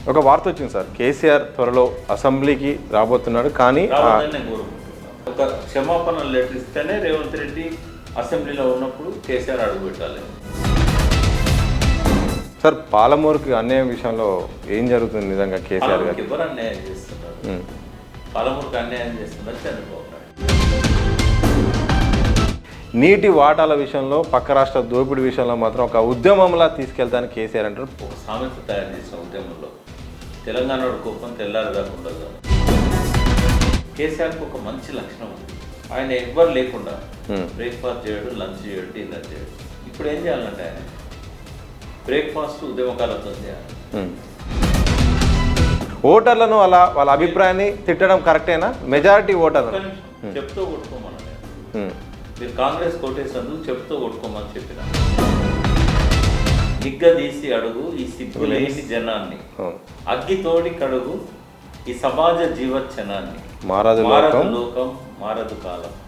ఒక వార్త వచ్చింది సార్, కేసీఆర్ త్వరలో అసెంబ్లీకి రాబోతున్నాడు, కానీ రావద్దని నేను కోరుకుంటున్నాను. ఒక క్షమాపణ లెటర్ ఇస్తేనే రేవంత్ రెడ్డి అసెంబ్లీలో ఉన్నప్పుడు కేసీఆర్ అడుగు పెట్టాలి. సార్ పాలమూరుకి అన్యాయం విషయంలో ఏం జరుగుతుంది నిజంగా కేసీఆర్ గారు? ఎవరు అన్యాయం చేస్తున్నారు? పాలమూరుకి అన్యాయం చేస్తున్నారు చంద్రబాబు నాయుడు. నీటి వాటాల విషయంలో పక్క రాష్ట్ర దోపిడీ విషయంలో మాత్రం ఒక ఉద్యమంలా తీసుకెళ్తానికి కేసీఆర్ అంటారు. ఒక సామెత తయారు చేసిన ఉద్యమంలో తెలంగాణ కోపం తెల్లారదాకా ఉండదు. కేసీఆర్కి ఒక మంచి లక్షణం ఉంది. ఆయన ఎవ్వరు లేకుండా బ్రేక్ఫాస్ట్ చేయడు, లంచ్ చేయడు, డిన్నర్ చేయడు. ఇప్పుడు ఏం చేయాలంటే ఆయన బ్రేక్ఫాస్ట్ ఉద్యమకాలతో చేయాలి. ఓటర్లను అలా వాళ్ళ అభిప్రాయాన్ని తిట్టడం కరెక్టేనా? మెజారిటీ ఓటర్లు చెప్తూ కొట్టుకోమని మీరు కాంగ్రెస్ కోటేసినందుకు చెప్తూ కొట్టుకోమని చెప్పిన నిగ్గదీసి అడుగు ఈ సిగ్గులేని జనాన్ని, అగ్గితోడి కడుగు ఈ సమాజ జీవచ్చనాన్ని, మారదు లోకం మారదు కాలం.